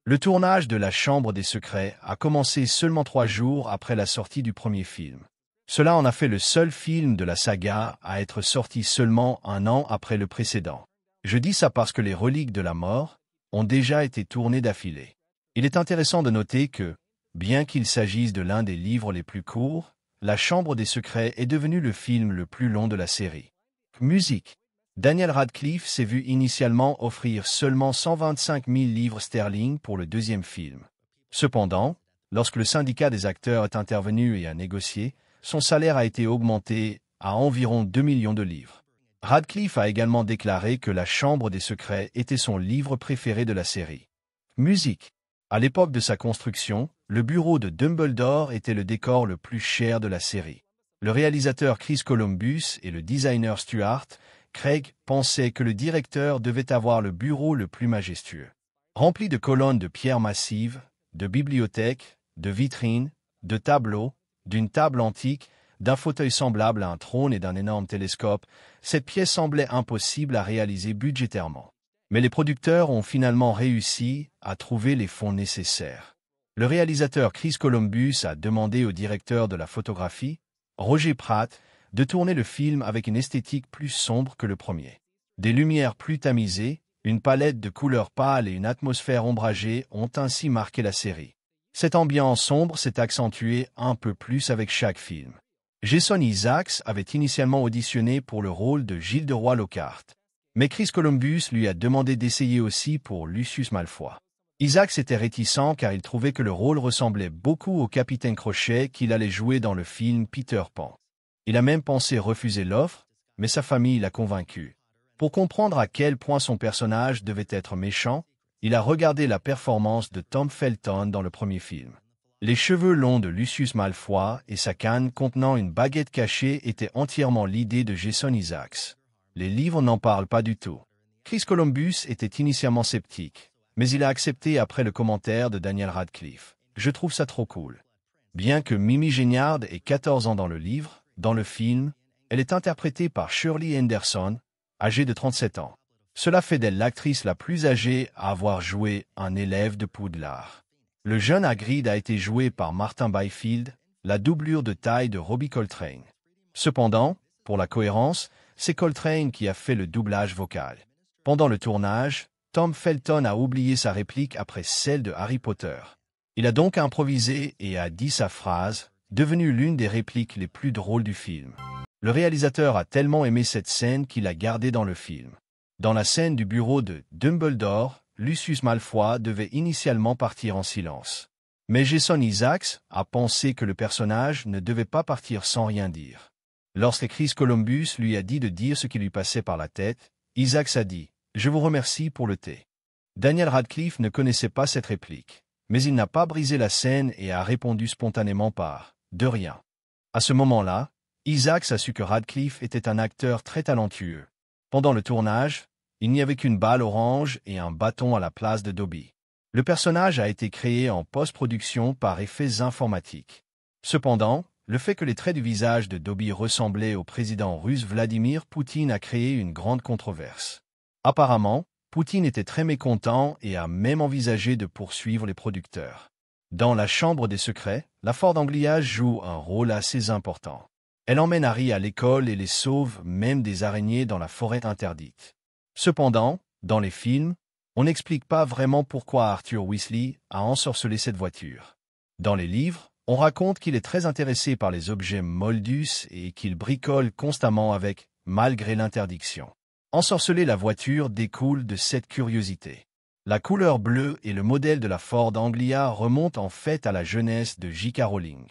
Le tournage de La Chambre des Secrets a commencé seulement 3 jours après la sortie du premier film. Cela en a fait le seul film de la saga à être sorti seulement 1 an après le précédent. Je dis ça parce que les reliques de la mort ont déjà été tournées d'affilée. Il est intéressant de noter que, bien qu'il s'agisse de l'un des livres les plus courts, La Chambre des Secrets est devenu le film le plus long de la série. Musique. Daniel Radcliffe s'est vu initialement offrir seulement 125 000 livres sterling pour le deuxième film. Cependant, lorsque le syndicat des acteurs est intervenu et a négocié, son salaire a été augmenté à environ 2 millions de livres. Radcliffe a également déclaré que La Chambre des Secrets était son livre préféré de la série. Musique. À l'époque de sa construction, le bureau de Dumbledore était le décor le plus cher de la série. Le réalisateur Chris Columbus et le designer Stuart Craig pensaient que le directeur devait avoir le bureau le plus majestueux. Rempli de colonnes de pierre massive, de bibliothèques, de vitrines, de tableaux, d'une table antique, d'un fauteuil semblable à un trône et d'un énorme télescope, cette pièce semblait impossible à réaliser budgétairement. Mais les producteurs ont finalement réussi à trouver les fonds nécessaires. Le réalisateur Chris Columbus a demandé au directeur de la photographie, Roger Pratt, de tourner le film avec une esthétique plus sombre que le premier. Des lumières plus tamisées, une palette de couleurs pâles et une atmosphère ombragée ont ainsi marqué la série. Cette ambiance sombre s'est accentuée un peu plus avec chaque film. Jason Isaacs avait initialement auditionné pour le rôle de Gilderoy Lockhart, mais Chris Columbus lui a demandé d'essayer aussi pour Lucius Malfoy. Isaacs était réticent car il trouvait que le rôle ressemblait beaucoup au Capitaine Crochet qu'il allait jouer dans le film Peter Pan. Il a même pensé refuser l'offre, mais sa famille l'a convaincu. Pour comprendre à quel point son personnage devait être méchant, il a regardé la performance de Tom Felton dans le premier film. Les cheveux longs de Lucius Malfoy et sa canne contenant une baguette cachée étaient entièrement l'idée de Jason Isaacs. Les livres n'en parlent pas du tout. Chris Columbus était initialement sceptique, mais il a accepté après le commentaire de Daniel Radcliffe. Je trouve ça trop cool. Bien que Mimi Géniard ait 14 ans dans le livre, dans le film, elle est interprétée par Shirley Henderson, âgée de 37 ans. Cela fait d'elle l'actrice la plus âgée à avoir joué un élève de Poudlard. Le jeune Hagrid a été joué par Martin Byfield, la doublure de taille de Robbie Coltrane. Cependant, pour la cohérence, c'est Coltrane qui a fait le doublage vocal. Pendant le tournage, Tom Felton a oublié sa réplique après celle de Harry Potter. Il a donc improvisé et a dit sa phrase, devenue l'une des répliques les plus drôles du film. Le réalisateur a tellement aimé cette scène qu'il l'a gardée dans le film. Dans la scène du bureau de Dumbledore, Lucius Malfoy devait initialement partir en silence. Mais Jason Isaacs a pensé que le personnage ne devait pas partir sans rien dire. Lorsque Chris Columbus lui a dit de dire ce qui lui passait par la tête, Isaacs a dit « Je vous remercie pour le thé ». Daniel Radcliffe ne connaissait pas cette réplique, mais il n'a pas brisé la scène et a répondu spontanément par « De rien ». À ce moment-là, Isaacs a su que Radcliffe était un acteur très talentueux. Pendant le tournage, il n'y avait qu'une balle orange et un bâton à la place de Dobby. Le personnage a été créé en post-production par effets informatiques. Cependant, le fait que les traits du visage de Dobby ressemblaient au président russe Vladimir Poutine a créé une grande controverse. Apparemment, Poutine était très mécontent et a même envisagé de poursuivre les producteurs. Dans La Chambre des Secrets, la Ford Anglia joue un rôle assez important. Elle emmène Harry à l'école et les sauve même des araignées dans la forêt interdite. Cependant, dans les films, on n'explique pas vraiment pourquoi Arthur Weasley a ensorcelé cette voiture. Dans les livres, on raconte qu'il est très intéressé par les objets moldus et qu'il bricole constamment avec, malgré l'interdiction. Ensorceler la voiture découle de cette curiosité. La couleur bleue et le modèle de la Ford Anglia remontent en fait à la jeunesse de J.K. Rowling.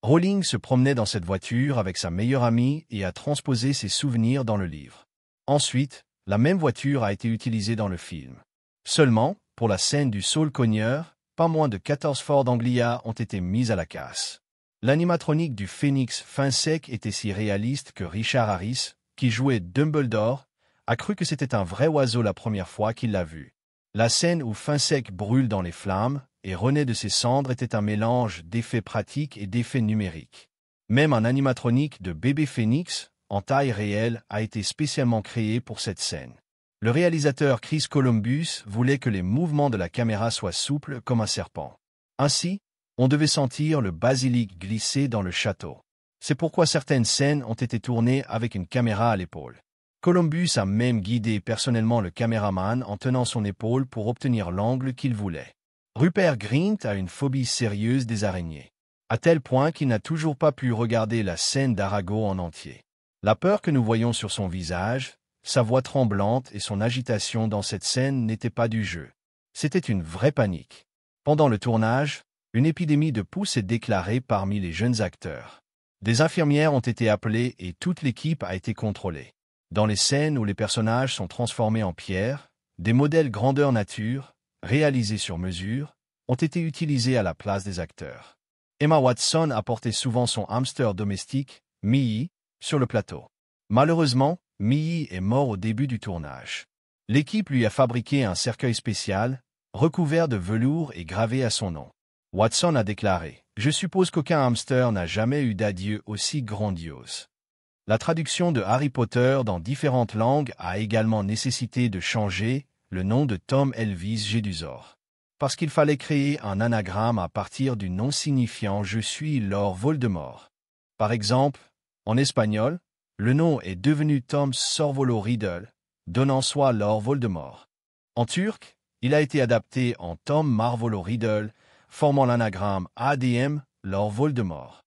Rowling se promenait dans cette voiture avec sa meilleure amie et a transposé ses souvenirs dans le livre. Ensuite, la même voiture a été utilisée dans le film. Seulement, pour la scène du saule-cogneur, pas moins de 14 Ford Anglia ont été mises à la casse. L'animatronique du phénix fin sec était si réaliste que Richard Harris, qui jouait Dumbledore, a cru que c'était un vrai oiseau la première fois qu'il l'a vu. La scène où fin sec brûle dans les flammes et renaît de ses cendres était un mélange d'effets pratiques et d'effets numériques. Même un animatronique de bébé phénix, en taille réelle, a été spécialement créé pour cette scène. Le réalisateur Chris Columbus voulait que les mouvements de la caméra soient souples comme un serpent. Ainsi, on devait sentir le basilic glisser dans le château. C'est pourquoi certaines scènes ont été tournées avec une caméra à l'épaule. Columbus a même guidé personnellement le caméraman en tenant son épaule pour obtenir l'angle qu'il voulait. Rupert Grint a une phobie sérieuse des araignées, à tel point qu'il n'a toujours pas pu regarder la scène d'Arago en entier. La peur que nous voyons sur son visage, sa voix tremblante et son agitation dans cette scène n'étaient pas du jeu. C'était une vraie panique. Pendant le tournage, une épidémie de poux s'est déclarée parmi les jeunes acteurs. Des infirmières ont été appelées et toute l'équipe a été contrôlée. Dans les scènes où les personnages sont transformés en pierre, des modèles grandeur nature, réalisés sur mesure, ont été utilisés à la place des acteurs. Emma Watson apportait souvent son hamster domestique, Millie, sur le plateau. Malheureusement, Millie est mort au début du tournage. L'équipe lui a fabriqué un cercueil spécial, recouvert de velours et gravé à son nom. Watson a déclaré « Je suppose qu'aucun hamster n'a jamais eu d'adieu aussi grandiose ». La traduction de Harry Potter dans différentes langues a également nécessité de changer le nom de Tom Elvis Jedusor, parce qu'il fallait créer un anagramme à partir du nom signifiant « Je suis Lord Voldemort ». Par exemple, en espagnol, le nom est devenu Tom Sorvolo Riddle, donnant soit Lord Voldemort. En turc, il a été adapté en Tom Marvolo Riddle, formant l'anagramme ADM Lord Voldemort.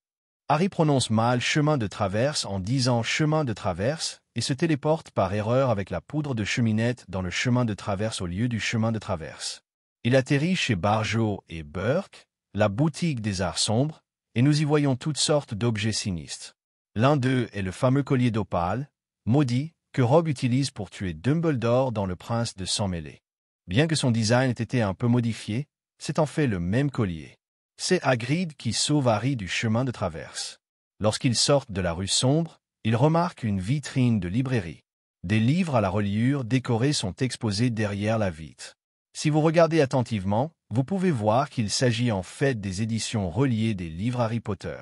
Harry prononce mal chemin de traverse en disant chemin de traverse et se téléporte par erreur avec la poudre de cheminette dans le chemin de traverse au lieu du chemin de traverse. Il atterrit chez Barjot et Burke, la boutique des arts sombres, et nous y voyons toutes sortes d'objets sinistres. L'un d'eux est le fameux collier d'opale, maudit, que Rogue utilise pour tuer Dumbledore dans Le Prince de Sang Mêlé. Bien que son design ait été un peu modifié, c'est en fait le même collier. C'est Hagrid qui sauve Harry du chemin de traverse. Lorsqu'ils sortent de la rue sombre, ils remarquent une vitrine de librairie. Des livres à la reliure décorés sont exposés derrière la vitre. Si vous regardez attentivement, vous pouvez voir qu'il s'agit en fait des éditions reliées des livres Harry Potter.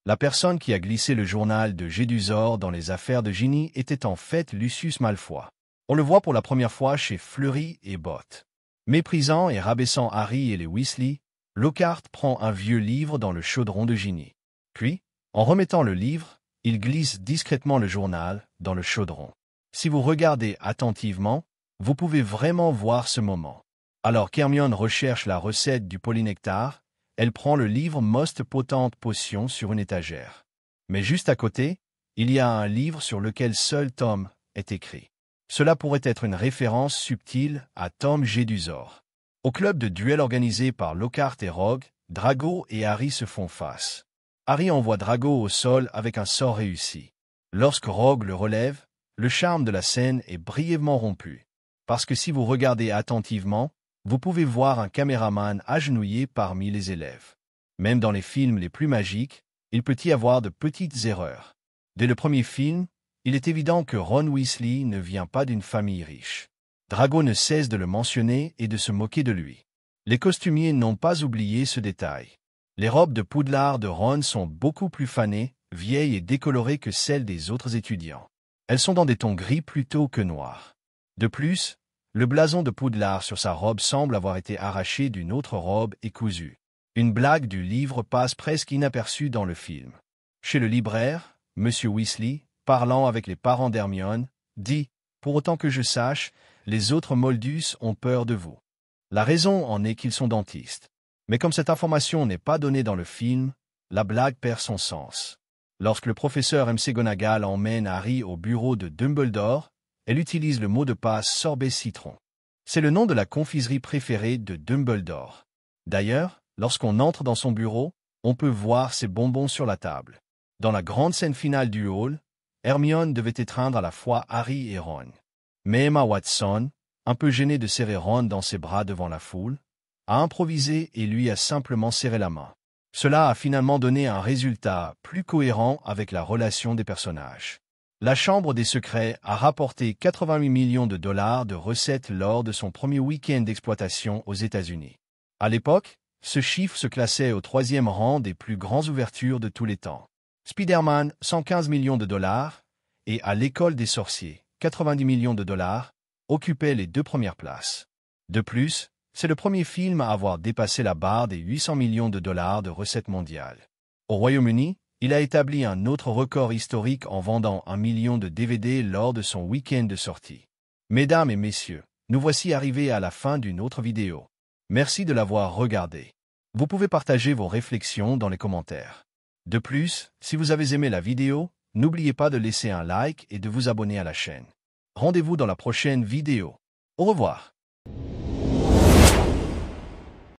La personne qui a glissé le journal de Jedusor dans les affaires de Ginny était en fait Lucius Malfoy. On le voit pour la première fois chez Fleury et Bott. Méprisant et rabaissant Harry et les Weasley, Lockhart prend un vieux livre dans le chaudron de Ginny. Puis, en remettant le livre, il glisse discrètement le journal dans le chaudron. Si vous regardez attentivement, vous pouvez vraiment voir ce moment. Alors qu'Hermione recherche la recette du polynectar, elle prend le livre Most Potente Potion sur une étagère. Mais juste à côté, il y a un livre sur lequel seul Tom est écrit. Cela pourrait être une référence subtile à Tom Jedusor. Au club de duel organisé par Lockhart et Rogue, Drago et Harry se font face. Harry envoie Drago au sol avec un sort réussi. Lorsque Rogue le relève, le charme de la scène est brièvement rompu. Parce que si vous regardez attentivement, vous pouvez voir un caméraman agenouillé parmi les élèves. Même dans les films les plus magiques, il peut y avoir de petites erreurs. Dès le premier film, il est évident que Ron Weasley ne vient pas d'une famille riche. Drago ne cesse de le mentionner et de se moquer de lui. Les costumiers n'ont pas oublié ce détail. Les robes de Poudlard de Ron sont beaucoup plus fanées, vieilles et décolorées que celles des autres étudiants. Elles sont dans des tons gris plutôt que noirs. De plus, le blason de Poudlard sur sa robe semble avoir été arraché d'une autre robe et cousu. Une blague du livre passe presque inaperçue dans le film. Chez le libraire, M. Weasley, parlant avec les parents d'Hermione, dit « Pour autant que je sache, les autres Moldus ont peur de vous. » La raison en est qu'ils sont dentistes. Mais comme cette information n'est pas donnée dans le film, la blague perd son sens. Lorsque le professeur McGonagall emmène Harry au bureau de Dumbledore, elle utilise le mot de passe sorbet citron. C'est le nom de la confiserie préférée de Dumbledore. D'ailleurs, lorsqu'on entre dans son bureau, on peut voir ses bonbons sur la table. Dans la grande scène finale du hall, Hermione devait étreindre à la fois Harry et Ron. Mais Emma Watson, un peu gênée de serrer Ron dans ses bras devant la foule, a improvisé et lui a simplement serré la main. Cela a finalement donné un résultat plus cohérent avec la relation des personnages. La Chambre des Secrets a rapporté 88 millions de dollars de recettes lors de son premier week-end d'exploitation aux États-Unis. À l'époque, ce chiffre se classait au 3e rang des plus grandes ouvertures de tous les temps. Spider-Man, 115 millions de dollars, et À l'École des Sorciers, 90 millions de dollars, occupait les 2 premières places. De plus, c'est le premier film à avoir dépassé la barre des 800 millions de dollars de recettes mondiales. Au Royaume-Uni, il a établi un autre record historique en vendant 1 million de DVD lors de son week-end de sortie. Mesdames et messieurs, nous voici arrivés à la fin d'une autre vidéo. Merci de l'avoir regardé. Vous pouvez partager vos réflexions dans les commentaires. De plus, si vous avez aimé la vidéo, n'oubliez pas de laisser un like et de vous abonner à la chaîne. Rendez-vous dans la prochaine vidéo. Au revoir.